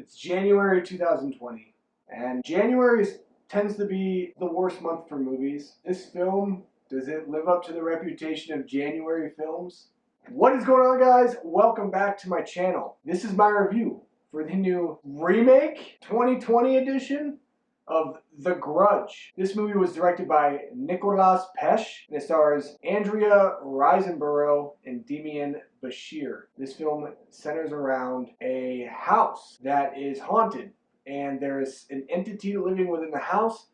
It's January 2020, and January tends to be the worst month for movies. This film, does it live up to the reputation of January films? What is going on, guys? Welcome back to my channel. This is my review for the new remake 2020 edition of The Grudge. This movie was directed by Nicolas Pesce, and it stars Andrea Riseborough and Demian Bashir. This film centers around a house that is haunted, and there is an entity living within the house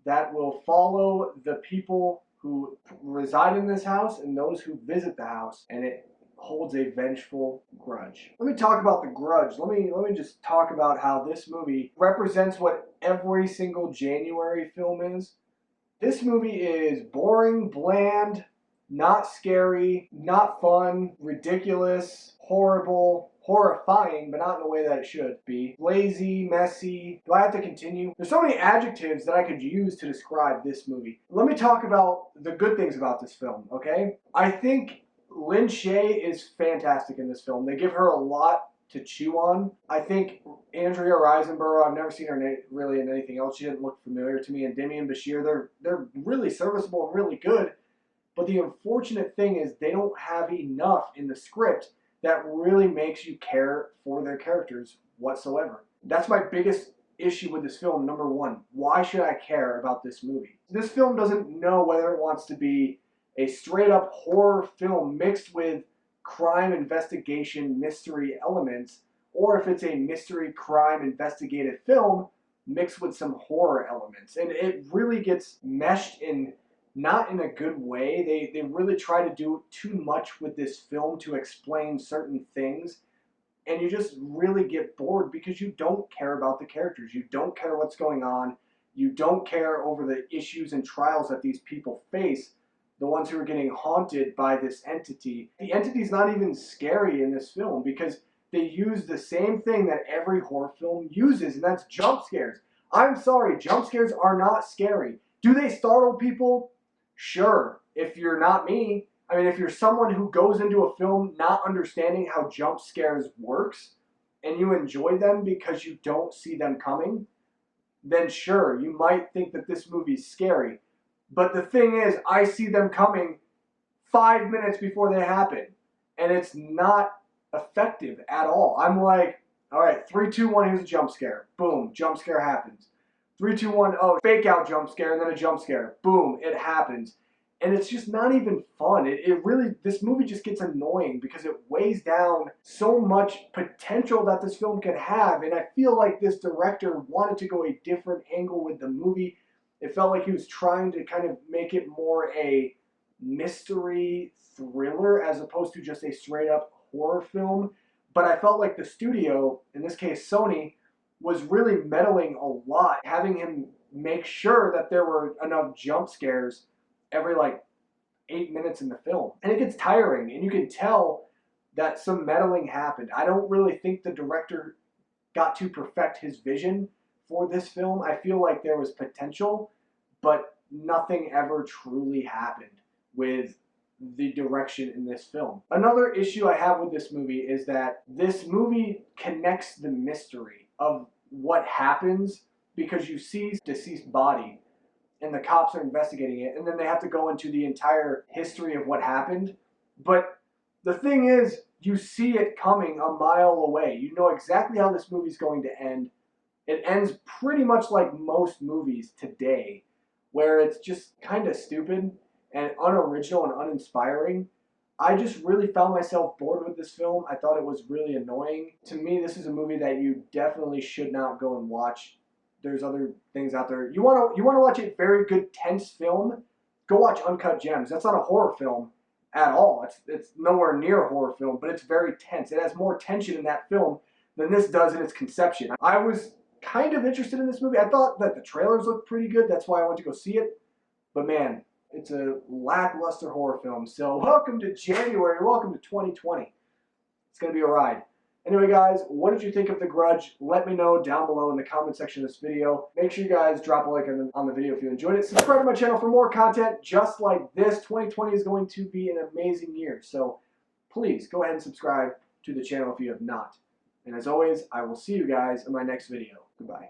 that will follow the people who reside in this house and those who visit the house, and it holds a vengeful grudge. Let me talk about The Grudge. Let me just talk about how this movie represents what every single January film is. This movie is boring, bland, not scary, not fun, ridiculous, horrible, horrifying, but not in the way that it should be. Lazy, messy. Do I have to continue? There's so many adjectives that I could use to describe this movie. Let me talk about the good things about this film, okay? I think Lin Shaye is fantastic in this film. They give her a lot to chew on. I think Andrea Riseborough, I've never seen her really in anything else. She didn't look familiar to me. And Demian Bashir, they're really serviceable and really good. But the unfortunate thing is they don't have enough in the script that really makes you care for their characters whatsoever. That's my biggest issue with this film, number one. Why should I care about this movie? This film doesn't know whether it wants to be a straight-up horror film mixed with crime investigation mystery elements, or if it's a mystery crime investigative film mixed with some horror elements. And it really gets meshed in not in a good way. They really try to do too much with this film to explain certain things, and you just really get bored because you don't care about the characters. You don't care what's going on. You don't care over the issues and trials that these people face, the ones who are getting haunted by this entity. The entity's not even scary in this film because they use the same thing that every horror film uses, and that's jump scares. I'm sorry, jump scares are not scary. Do they startle people? Sure, if you're not me. I mean, if you're someone who goes into a film not understanding how jump scares works, and you enjoy them because you don't see them coming, then sure, you might think that this movie's scary. But the thing is, I see them coming 5 minutes before they happen, and it's not effective at all. I'm like, all right, 3, 2, 1, here's a jump scare. Boom, jump scare happens. 3, 2, 1, oh, fake out jump scare, and then a jump scare. Boom, it happens. And it's just not even fun. This movie just gets annoying because it weighs down so much potential that this film could have. And I feel like this director wanted to go a different angle with the movie. It felt like he was trying to kind of make it more a mystery thriller as opposed to just a straight up horror film. But I felt like the studio, in this case Sony, was really meddling a lot, having him make sure that there were enough jump scares every like 8 minutes in the film. And it gets tiring, and you can tell that some meddling happened. I don't really think the director got to perfect his vision for this film. I feel like there was potential, but nothing ever truly happened with the direction in this film. Another issue I have with this movie is that this movie connects the mystery of what happens because you see deceased body and the cops are investigating it, and then they have to go into the entire history of what happened. But the thing is, you see it coming a mile away. You know exactly how this movie's going to end. It ends pretty much like most movies today, where it's just kind of stupid and unoriginal and uninspiring. I just really found myself bored with this film. I thought it was really annoying. To me, this is a movie that you definitely should not go and watch. There's other things out there. You want to watch a very good tense film? Go watch Uncut Gems. That's not a horror film at all. It's nowhere near a horror film, but it's very tense. It has more tension in that film than this does in its conception. I was kind of interested in this movie. I thought that the trailers looked pretty good. That's why I went to go see it. But man, it's a lackluster horror film. So welcome to January. Welcome to 2020. It's going to be a ride. Anyway, guys, what did you think of The Grudge? Let me know down below in the comment section of this video. Make sure you guys drop a like on the video if you enjoyed it. Subscribe to my channel for more content just like this. 2020 is going to be an amazing year. So please go ahead and subscribe to the channel if you have not. And as always, I will see you guys in my next video. Goodbye.